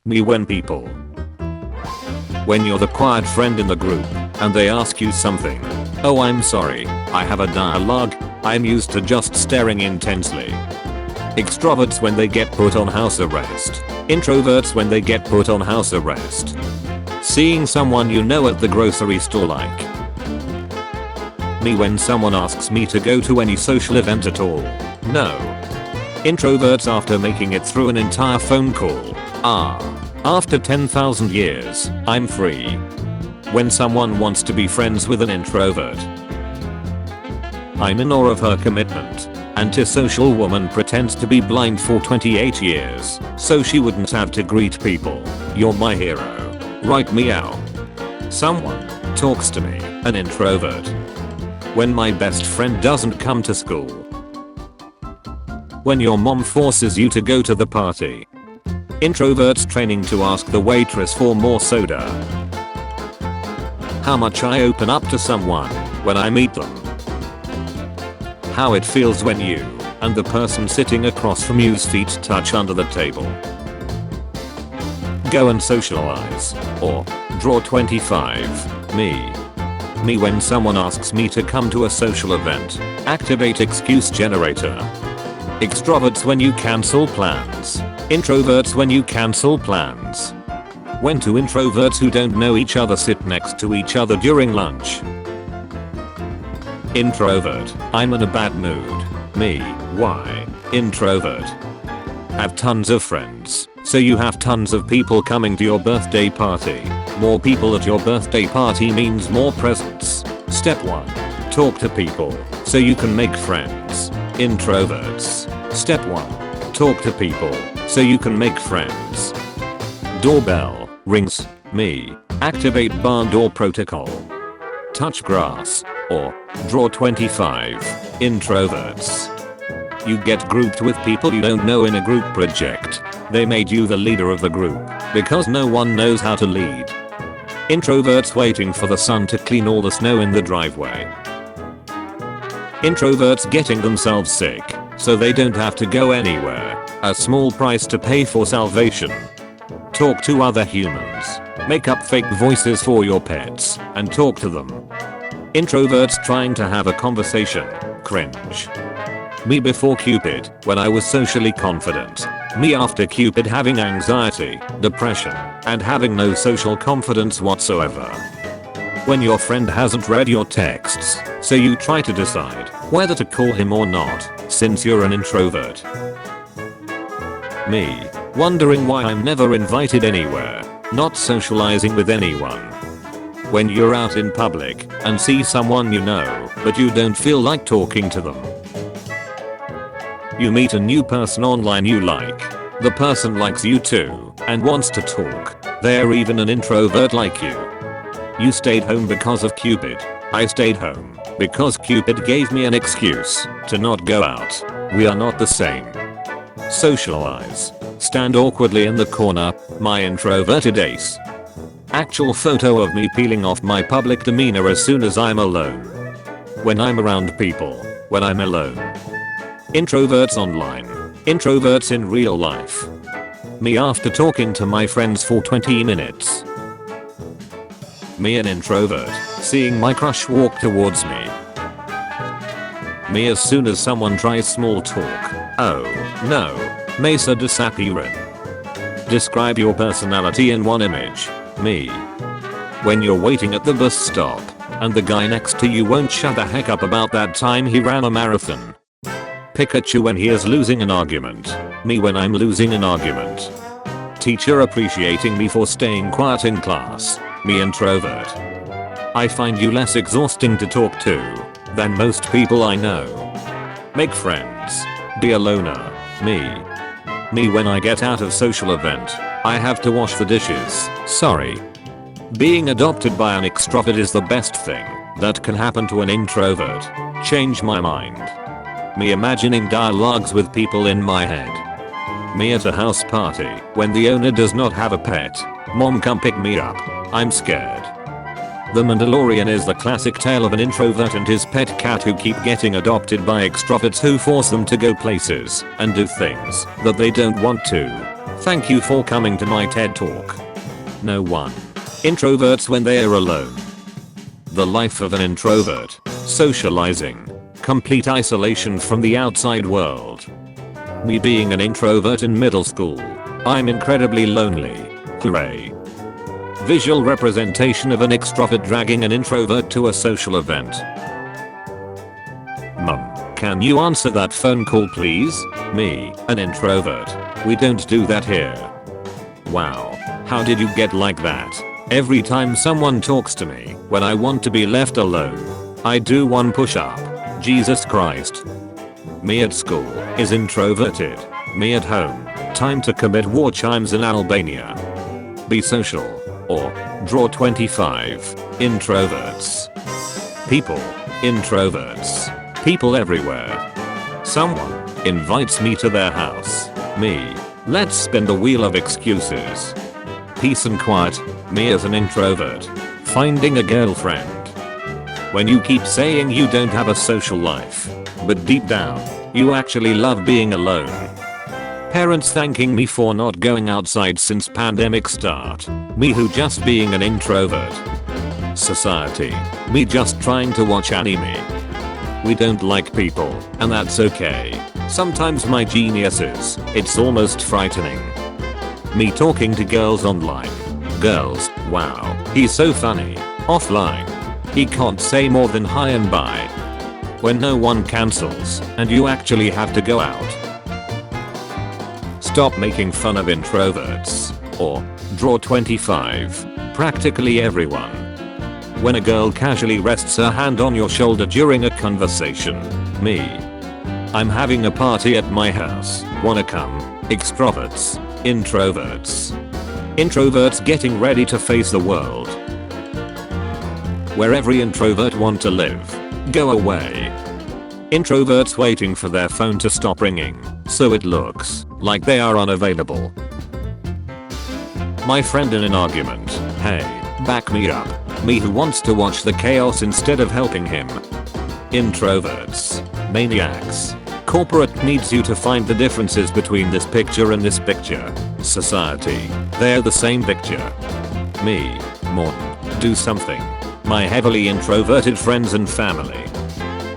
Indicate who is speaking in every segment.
Speaker 1: Me when you're the quiet friend in the group and they ask you something. Oh, I'm sorry, I have a dialogue. I'm used to just staring intensely. Extroverts when they get put on house arrest. Introverts when they get put on house arrest. Seeing someone you know at the grocery store like. Me when someone asks me to go to any social event at all. No. Introverts after making it through an entire phone call. After 10,000 years, I'm free. When someone wants to be friends with an introvert. I'm in awe of her commitment. Antisocial woman pretends to be blind for 28 years, so she wouldn't have to greet people. You're my hero. Right, meow. Someone talks to me, an introvert. When my best friend doesn't come to school. When your mom forces you to go to the party. Introverts training to ask the waitress for more soda. How much I open up to someone when I meet them. How it feels when you and the person sitting across from you's feet touch under the table. Go and socialize. Or draw 25. Me when someone asks me to come to a social event. Activate excuse generator. Extroverts when you cancel plans. Introverts when you cancel plans. When two introverts who don't know each other sit next to each other during lunch. Introvert, I'm in a bad mood. Me, why? Introvert. Have tons of friends, so you have tons of people coming to your birthday party. More people at your birthday party means more presents. Step 1. Talk to people, so you can make friends. Introverts. Step 1. Talk to people, so you can make friends. Doorbell rings. Me. Activate barn door protocol. Touch grass. Or draw 25. Introverts. You get grouped with people you don't know in a group project. They made you the leader of the group because no one knows how to lead. Introverts waiting for the sun to clean all the snow in the driveway. Introverts getting themselves sick so they don't have to go anywhere. A small price to pay for salvation. Talk to other humans. Make up fake voices for your pets and talk to them. Introverts trying to have a conversation. Cringe. Me before Cupid, when I was socially confident. Me after Cupid having anxiety, depression, and having no social confidence whatsoever. When your friend hasn't read your texts, so you try to decide whether to call him or not, since you're an introvert. Me, wondering why I'm never invited anywhere, not socializing with anyone. When you're out in public and see someone you know, but you don't feel like talking to them. You meet a new person online you like. The person likes you too and wants to talk. They're even an introvert like you. You stayed home because of Cupid. I stayed home because Cupid gave me an excuse to not go out. We are not the same. Socialize. Stand awkwardly in the corner, my introverted ace. Actual photo of me peeling off my public demeanor as soon as I'm alone. When I'm around people, when I'm alone. Introverts online. Introverts in real life. Me after talking to my friends for 20 minutes. Me an introvert, seeing my crush walk towards me. Me as soon as someone tries small talk. Oh, no. Mesa disappearing. Describe your personality in one image. Me. When you're waiting at the bus stop, and the guy next to you won't shut the heck up about that time he ran a marathon. Pikachu when he is losing an argument. Me when I'm losing an argument. Teacher appreciating me for staying quiet in class. Me introvert. I find you less exhausting to talk to than most people I know. Make friends. Be a loner. Me when I get out of social event. I have to wash the dishes. Sorry. Being adopted by an extrovert is the best thing that can happen to an introvert. Change my mind. Me imagining dialogues with people in my head. Me at a house party when the owner does not have a pet. Mom come pick me up. I'm scared. The Mandalorian is the classic tale of an introvert and his pet cat who keep getting adopted by extroverts who force them to go places and do things that they don't want to. Thank you for coming to my TED Talk. No one. Introverts when they are alone. The life of an introvert. Socializing. Complete isolation from the outside world. Me being an introvert in middle school. I'm incredibly lonely. Hooray. Visual representation of an extrovert dragging an introvert to a social event. Mum, can you answer that phone call please? Me, an introvert. We don't do that here. Wow. How did you get like that? Every time someone talks to me when I want to be left alone, I do one push-up. Jesus Christ. Me at school is introverted. Me at home, time to commit war chimes in Albania. Be social or draw 25. Introverts. People. Introverts. People everywhere. Someone invites me to their house. Me. Let's spin the wheel of excuses. Peace and quiet. Me as an introvert. Finding a girlfriend. When you keep saying you don't have a social life, but deep down, you actually love being alone. Parents thanking me for not going outside since pandemic start. Me who just being an introvert. Society. Me just trying to watch anime. We don't like people, and that's okay. Sometimes my geniuses, it's almost frightening. Me talking to girls online. Girls, wow, he's so funny. Offline. He can't say more than hi and bye. When no one cancels, and you actually have to go out. Stop making fun of introverts. Or, draw 25. Practically everyone. When a girl casually rests her hand on your shoulder during a conversation. Me. I'm having a party at my house. Wanna come? Extroverts. Introverts. Introverts getting ready to face the world. Where every introvert want to live. Go away. Introverts waiting for their phone to stop ringing, so it looks like they are unavailable. My friend in an argument. Hey, back me up. Me who wants to watch the chaos instead of helping him. Introverts. Maniacs. Corporate needs you to find the differences between this picture and this picture. Society. They're the same picture. Me. More. Do something. My heavily introverted friends and family.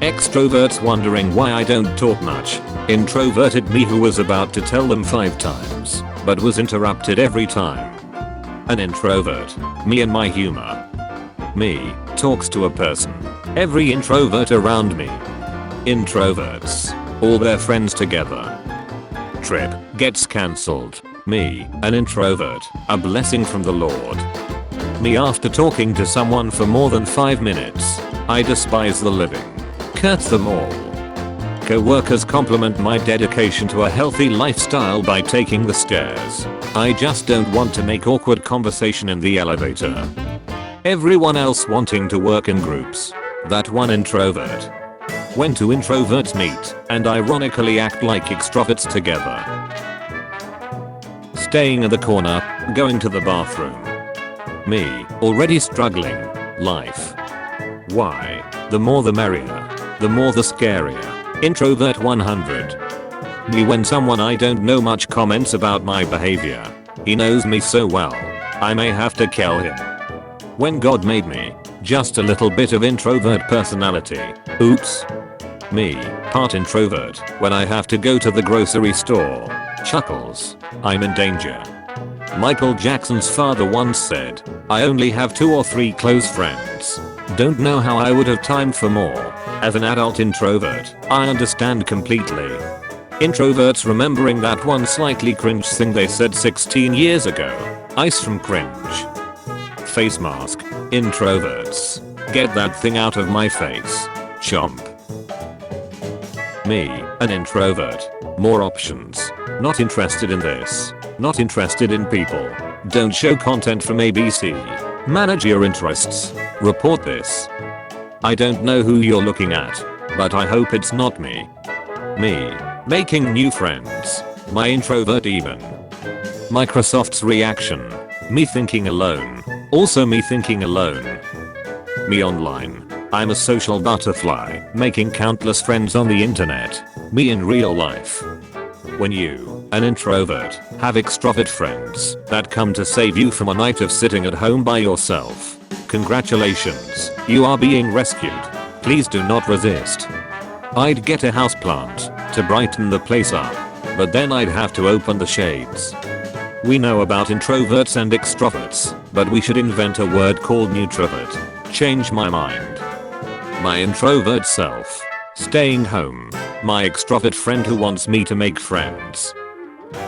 Speaker 1: Extroverts wondering why I don't talk much. Introverted me who was about to tell them 5 times, but was interrupted every time. An introvert. Me and my humor. Me talks to a person. Every introvert around me. Introverts. All their friends together. Trip gets cancelled. Me, an introvert. A blessing from the Lord. Me after talking to someone for more than 5 minutes. I despise the living. Curse them all. Co-workers compliment my dedication to a healthy lifestyle by taking the stairs. I just don't want to make awkward conversation in the elevator. Everyone else wanting to work in groups. That one introvert. When two introverts meet and ironically act like extroverts together. Staying in the corner, going to the bathroom. Me, already struggling. Life. Why? The more the merrier. The more the scarier. Introvert 100. Me when someone I don't know much comments about my behavior. He knows me so well. I may have to kill him. When God made me, just a little bit of introvert personality. Oops. Me, part introvert, when I have to go to the grocery store. Chuckles. I'm in danger. Michael Jackson's father once said, I only have 2 or 3 close friends. Don't know how I would have time for more. As an adult introvert, I understand completely. Introverts remembering that one slightly cringe thing they said 16 years ago. Ice from cringe. Face mask. Introverts. Get that thing out of my face. Chomp. Me, an introvert. More options. Not interested in this. Not interested in people. Don't show content from ABC. Manage your interests. Report this. I don't know who you're looking at, but I hope it's not me. Me. Making new friends. My introvert even. Microsoft's reaction. Me thinking alone. Also me thinking alone. Me online. I'm a social butterfly, making countless friends on the internet. Me in real life. When you an introvert. Have extrovert friends that come to save you from a night of sitting at home by yourself. Congratulations, you are being rescued. Please do not resist. I'd get a houseplant to brighten the place up, but then I'd have to open the shades. We know about introverts and extroverts, but we should invent a word called neutrovert. Change my mind. My introvert self. Staying home. My extrovert friend who wants me to make friends.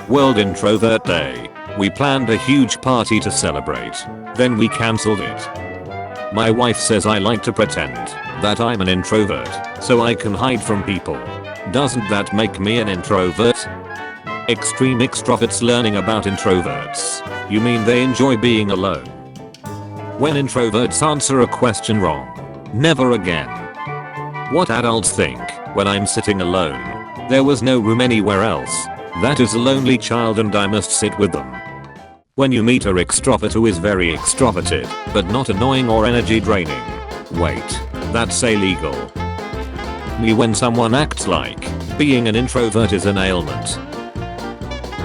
Speaker 1: World Introvert Day. We planned a huge party to celebrate. Then we cancelled it. My wife says I like to pretend that I'm an introvert so I can hide from people. Doesn't that make me an introvert? Extreme extroverts learning about introverts. You mean they enjoy being alone? When introverts answer a question wrong. Never again. What adults think when I'm sitting alone? There was no room anywhere else. That is a lonely child and I must sit with them. When you meet an extrovert who is very extroverted, but not annoying or energy draining. Wait, that's illegal. Me when someone acts like being an introvert is an ailment.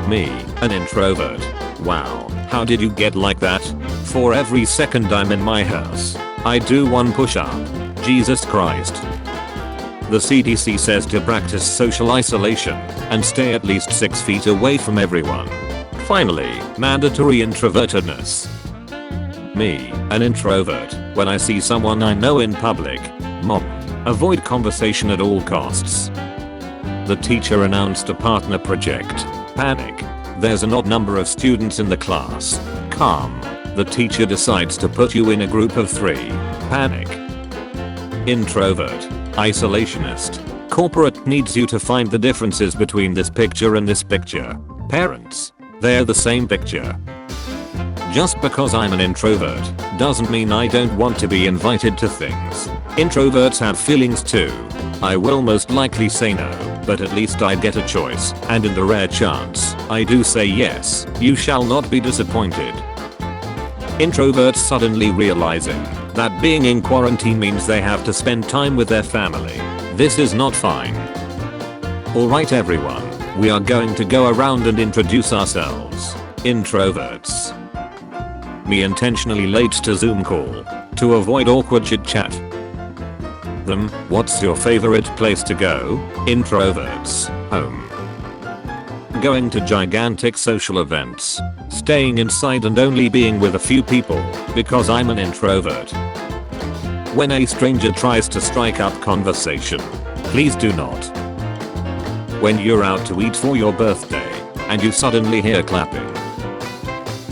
Speaker 1: Me, an introvert. Wow, how did you get like that? For every second I'm in my house, I do one push-up. Jesus Christ. The CDC says to practice social isolation and stay at least 6 feet away from everyone. Finally, mandatory introvertedness. Me, an introvert, when I see someone I know in public. Mom. Avoid conversation at all costs. The teacher announced a partner project. Panic. There's an odd number of students in the class. Calm. The teacher decides to put you in a group of 3. Panic. Introvert. Isolationist. Corporate needs you to find the differences between this picture and this picture. Parents. They're the same picture. Just because I'm an introvert doesn't mean I don't want to be invited to things. Introverts have feelings too. I will most likely say no, but at least I get a choice, and in the rare chance I do say yes, you shall not be disappointed. Introverts suddenly realizing that being in quarantine means they have to spend time with their family. This is not fine. Alright everyone, we are going to go around and introduce ourselves. Introverts. Me intentionally late to Zoom call to avoid awkward chit chat. Them, what's your favorite place to go? Introverts, home. Going to gigantic social events. Staying inside and only being with a few people because I'm an introvert. When a stranger tries to strike up conversation, please do not. When you're out to eat for your birthday and you suddenly hear clapping.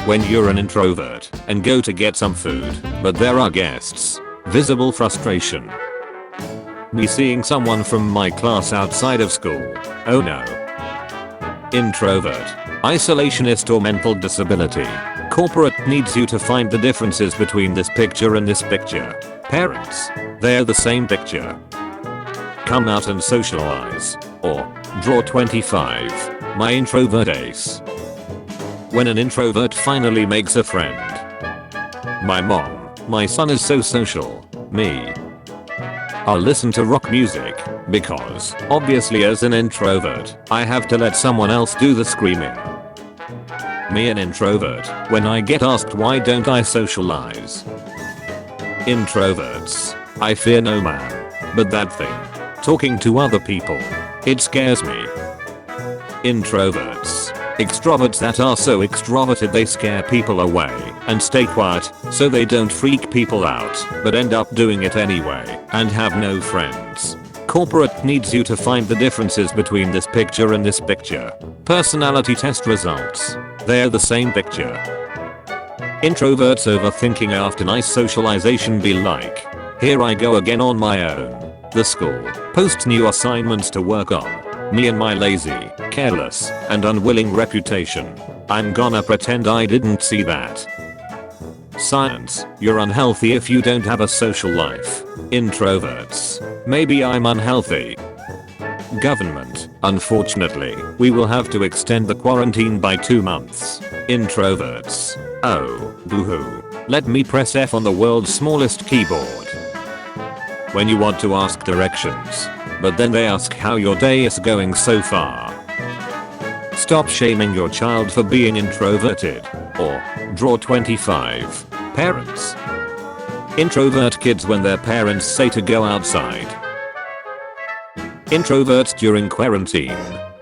Speaker 1: When you're an introvert and go to get some food, but there are guests. Visible frustration. Me seeing someone from my class outside of school. Oh no. Introvert. Isolationist or mental disability. Corporate needs you to find the differences between this picture and this picture. Parents. They're the same picture. Come out and socialize. Or, draw 25. My introvert ace. When an introvert finally makes a friend. My mom. My son is so social. Me. I'll listen to rock music, because, obviously as an introvert, I have to let someone else do the screaming. Me an introvert, when I get asked why don't I socialize. Introverts. I fear no man. But that thing. Talking to other people. It scares me. Introverts. Extroverts that are so extroverted they scare people away and stay quiet so they don't freak people out but end up doing it anyway and have no friends. Corporate needs you to find the differences between this picture and this picture. Personality test results. They're the same picture. Introverts overthinking after nice socialization be like. Here I go again on my own. The school posts new assignments to work on. Me and my lazy, careless, and unwilling reputation. I'm gonna pretend I didn't see that. Science, you're unhealthy if you don't have a social life. Introverts. Maybe I'm unhealthy. Government, unfortunately, we will have to extend the quarantine by 2 months. Introverts. Oh, boo-hoo. Let me press F on the world's smallest keyboard. When you want to ask directions, but then they ask how your day is going so far. Stop shaming your child for being introverted. Or, draw 25. Parents. Introvert kids when their parents say to go outside. Introverts during quarantine.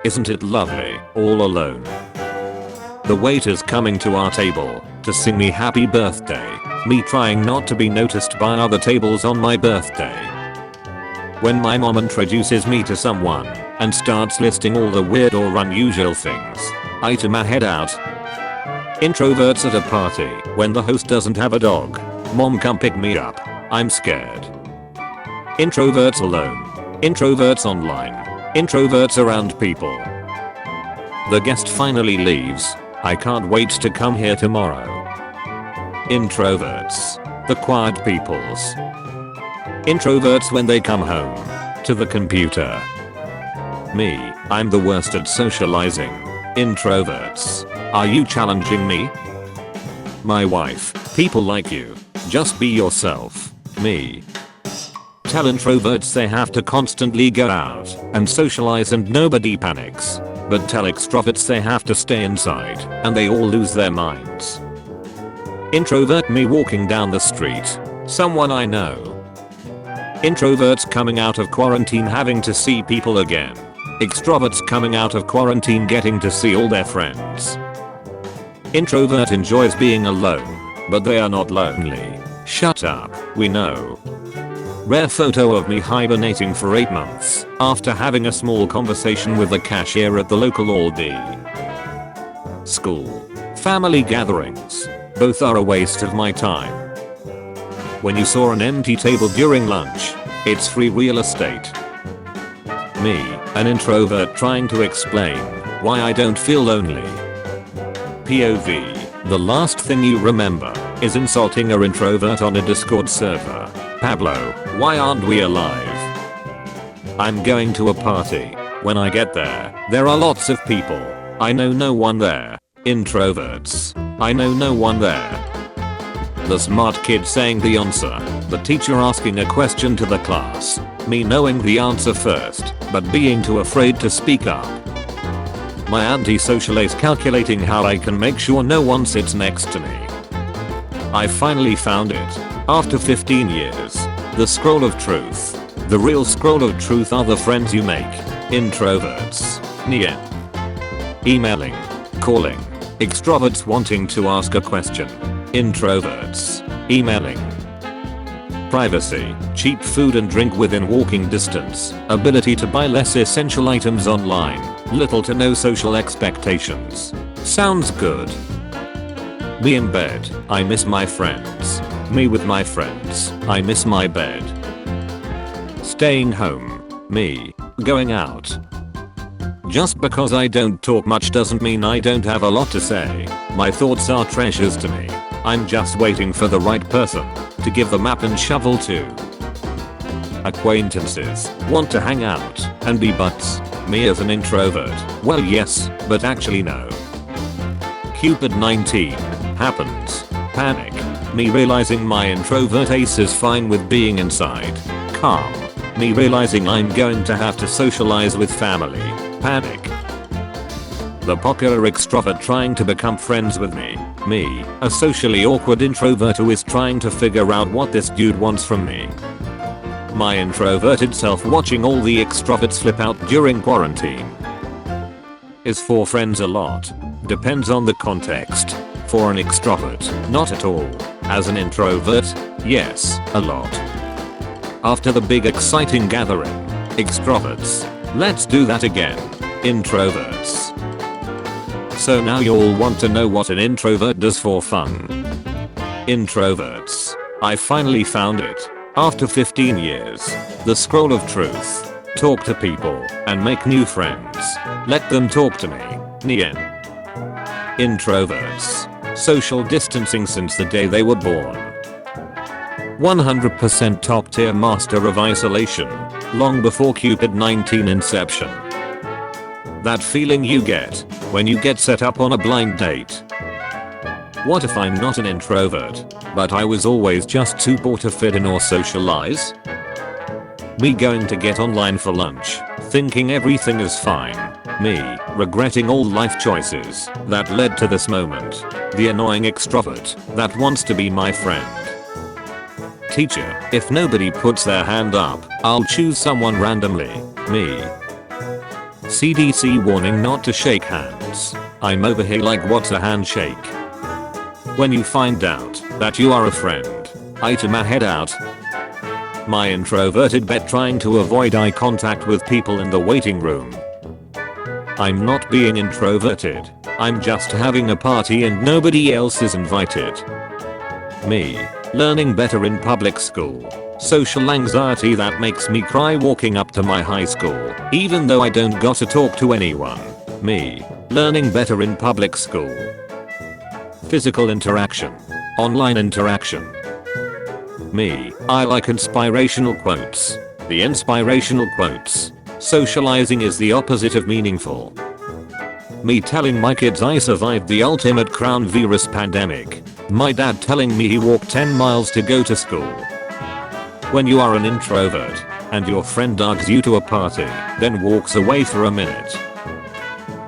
Speaker 1: Isn't it lovely, all alone? The waiters coming to our table to sing me happy birthday. Me trying not to be noticed by other tables on my birthday. When my mom introduces me to someone and starts listing all the weird or unusual things, I to my head out. Introverts at a party when the host doesn't have a dog. Mom come pick me up. I'm scared. Introverts alone. Introverts online. Introverts around people. The guest finally leaves. I can't wait to come here tomorrow. Introverts. The quiet peoples. Introverts when they come home to the computer. Me, I'm the worst at socializing. Introverts. Are you challenging me? My wife, people like you. Just be yourself. Me. Tell introverts they have to constantly go out and socialize and nobody panics. But tell extroverts they have to stay inside and they all lose their minds. Introvert me walking down the street. Someone I know. Introverts coming out of quarantine having to see people again. Extroverts coming out of quarantine getting to see all their friends. Introvert enjoys being alone, but they are not lonely. Shut up, we know. Rare photo of me hibernating for 8 months after having a small conversation with the cashier at the local Aldi. School. Family gatherings. Both are a waste of my time. When you saw an empty table during lunch, it's free real estate. Me, an introvert trying to explain why I don't feel lonely. POV. The last thing you remember is insulting an introvert on a Discord server. Pablo, why aren't we alive? I'm going to a party. When I get there, there are lots of people. I know no one there. Introverts. I know no one there. The smart kid saying the answer. The teacher asking a question to the class. Me knowing the answer first, but being too afraid to speak up. My anti-social ace calculating how I can make sure no one sits next to me. I finally found it. After 15 years. The scroll of truth. The real scroll of truth are the friends you make. Introverts. Nien. Emailing. Calling. Extroverts wanting to ask a question. Introverts. Emailing. Privacy. Cheap food and drink within walking distance. Ability to buy less essential items online. Little to no social expectations. Sounds good. Me in bed. I miss my friends. Me with my friends. I miss my bed. Staying home. Me. Going out. Just because I don't talk much doesn't mean I don't have a lot to say. My thoughts are treasures to me. I'm just waiting for the right person to give the map and shovel to. Acquaintances want to hang out and be butts. Me as an introvert. Well yes, but actually no. Cupid 19. Happens. Panic. Me realizing my introvert ace is fine with being inside. Calm. Me realizing I'm going to have to socialize with family. Panic. The popular extrovert trying to become friends with me. Me, a socially awkward introvert who is trying to figure out what this dude wants from me. My introverted self watching all the extroverts flip out during quarantine. Is 4 friends a lot? Depends on the context. For an extrovert, not at all. As an introvert, yes, a lot. After the big exciting gathering, extroverts. Let's do that again. Introverts. So now you all want to know what an introvert does for fun. Introverts. I finally found it. After 15 years. The scroll of truth. Talk to people and make new friends. Let them talk to me. Nien. Introverts. Social distancing since the day they were born. 100% top tier master of isolation. Long before Cupid 19 inception. That feeling you get when you get set up on a blind date. What if I'm not an introvert, but I was always just too bored to fit in or socialize? Me going to get online for lunch, thinking everything is fine. Me, regretting all life choices that led to this moment. The annoying extrovert that wants to be my friend. Teacher, if nobody puts their hand up, I'll choose someone randomly. Me. CDC warning not to shake hands. I'm over here like, what's a handshake? When you find out that you are a friend, item head out. My introverted bet trying to avoid eye contact with people in the waiting room. I'm not being introverted. I'm just having a party and nobody else is invited. Me. Learning better in public school. Social anxiety that makes me cry walking up to my high school, even though I don't got to talk to anyone. Me. Learning better in public school. Physical interaction. Online interaction. Me. I like inspirational quotes. The inspirational quotes. Socializing is the opposite of meaningful. Me telling my kids I survived the ultimate coronavirus pandemic. My dad telling me he walked 10 miles to go to school. When you are an introvert and your friend asks you to a party, then walks away for a minute,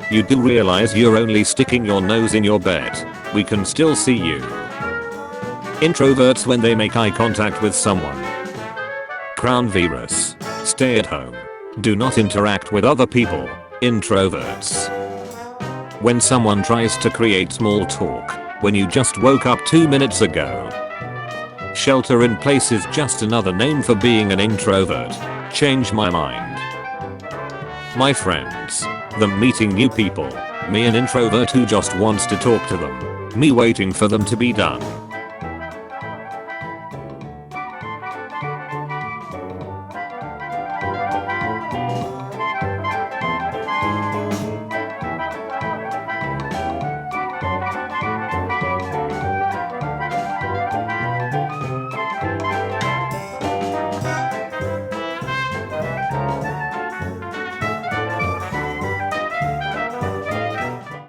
Speaker 1: you do realize you're only sticking your nose in your bed. We can still see you. Introverts when they make eye contact with someone. Coronavirus. Stay at home. Do not interact with other people. Introverts. When someone tries to create small talk when you just woke up 2 minutes ago. Shelter in place is just another name for being an introvert. Change my mind. My friends. Them meeting new people. Me an introvert who just wants to talk to them. Me waiting for them to be done.